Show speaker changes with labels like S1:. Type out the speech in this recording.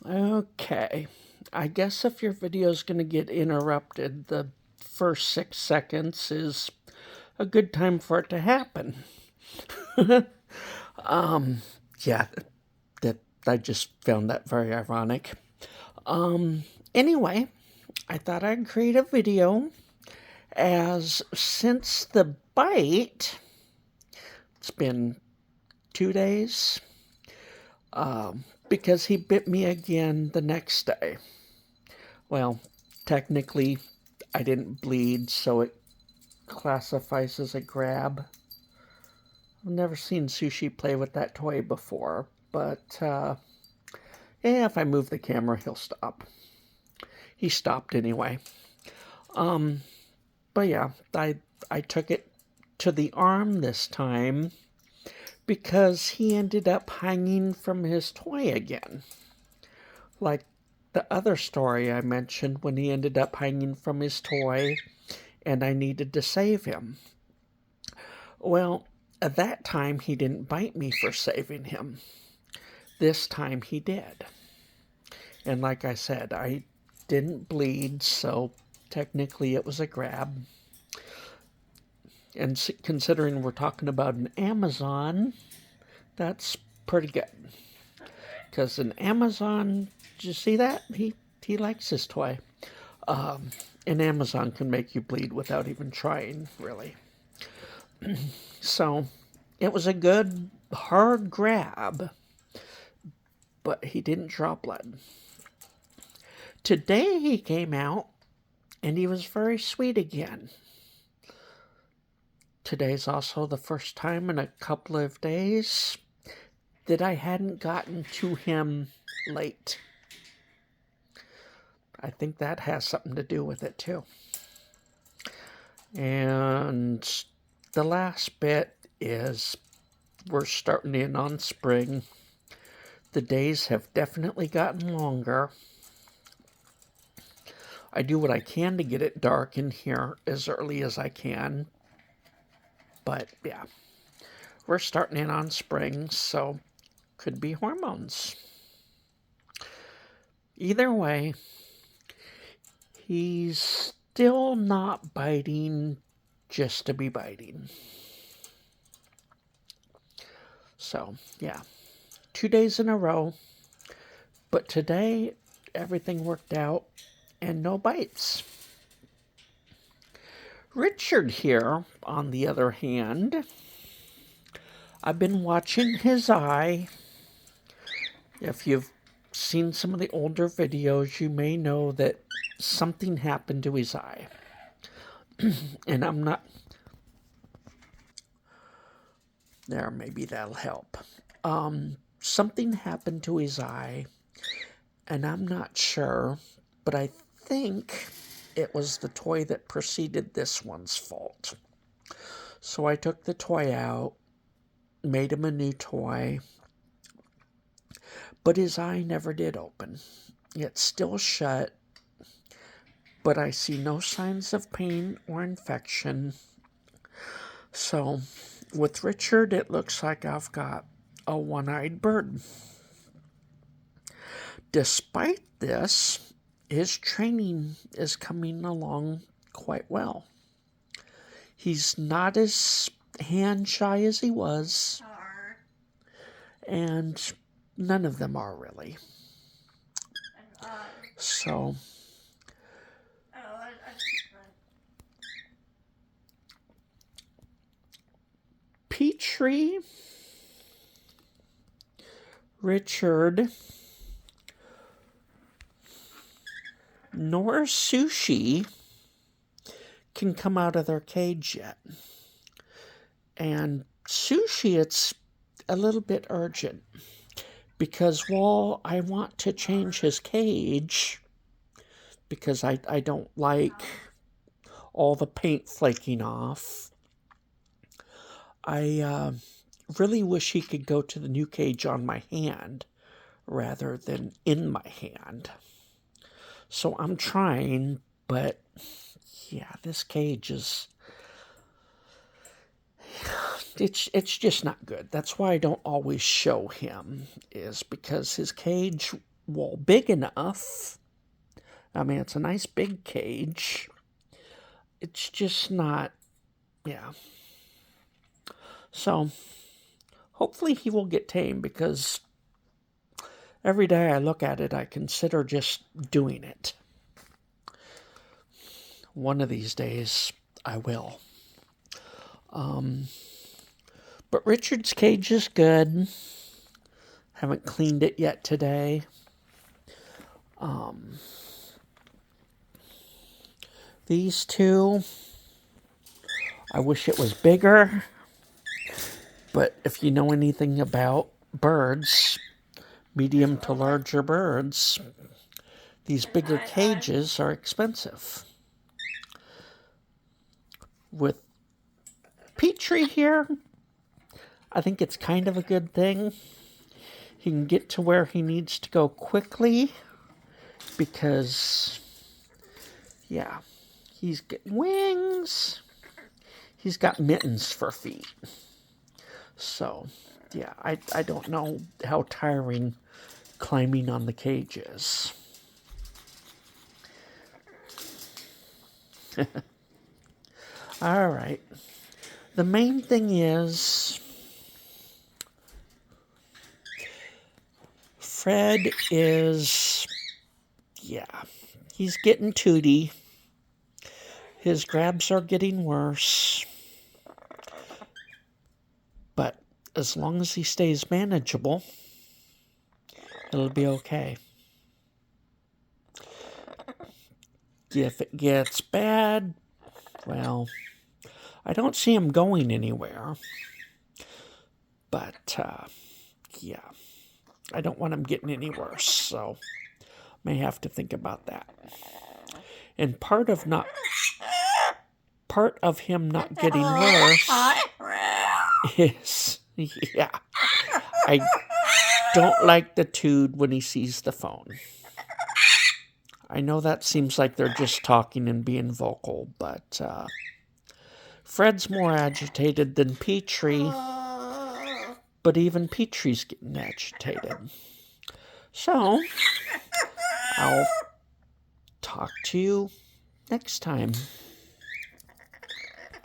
S1: Okay, I guess if your video is going to get interrupted, the first 6 seconds is a good time for it to happen. Yeah, that I just found that very ironic. Anyway, I thought I'd create a video as since the bite, it's been 2 days, because he bit me again the next day. Well, technically, I didn't bleed, so it classifies as a grab. I've never seen Sushi play with that toy before, but yeah, if I move the camera, he'll stop. He stopped anyway. But yeah, I took it to the arm this time because he ended up hanging from his toy again. Like the other story I mentioned when he ended up hanging from his toy and I needed to save him. Well, at that time he didn't bite me for saving him. This time he did. And like I said, I didn't bleed, so technically it was a grab. And considering we're talking about an Amazon, that's pretty good. Because an Amazon, did you see that? He likes his toy. An Amazon can make you bleed without even trying, really. So it was a good hard grab, but he didn't draw blood. Today he came out and he was very sweet again. Today's also the first time in a couple of days that I hadn't gotten to him late. I think that has something to do with it too. And the last bit is we're starting in on spring. The days have definitely gotten longer. I do what I can to get it dark in here as early as I can. But yeah, we're starting in on spring, so could be hormones. Either way, he's still not biting just to be biting. So, yeah, 2 days in a row. But today, everything worked out and no bites. Richard here, on the other hand, I've been watching his eye. If you've seen some of the older videos, you may know that something happened to his eye. And I'm not... There, maybe that'll help. Something happened to his eye, and I'm not sure, but I think it was the toy that preceded this one's fault. So I took the toy out, made him a new toy, but his eye never did open. It's still shut, but I see no signs of pain or infection. So with Richard, it looks like I've got a one-eyed bird. Despite this, his training is coming along quite well. He's not as hand shy as he was, and none of them are really. So, Petrie, Richard, nor Sushi can come out of their cage yet. And Sushi, it's a little bit urgent because while I want to change his cage because I don't like all the paint flaking off, I really wish he could go to the new cage on my hand rather than in my hand. So I'm trying, but yeah, this cage is... It's just not good. That's why I don't always show him, is because his cage well, big enough. I mean, it's a nice big cage. It's just not, yeah. So, hopefully he will get tame, because every day I look at it, I consider just doing it. One of these days, I will. But Richard's cage is good. Haven't cleaned it yet today. These two, I wish it was bigger. But if you know anything about birds, medium to larger birds, these bigger cages are expensive. With Petrie here, I think it's kind of a good thing. He can get to where he needs to go quickly because, yeah, he's got wings. He's got mittens for feet. So, yeah, I don't know how tiring climbing on the cage is. All right. The main thing is Fred is, yeah, he's getting tooty. His grabs are getting worse. But as long as he stays manageable, it'll be okay. If it gets bad, well, I don't see him going anywhere. But, yeah, I don't want him getting any worse, so may have to think about that. And part of him not getting worse is, yeah, I don't like the toot when he sees the phone. I know that seems like they're just talking and being vocal, but Fred's more agitated than Petrie, but even Petrie's getting agitated. So, I'll talk to you next time.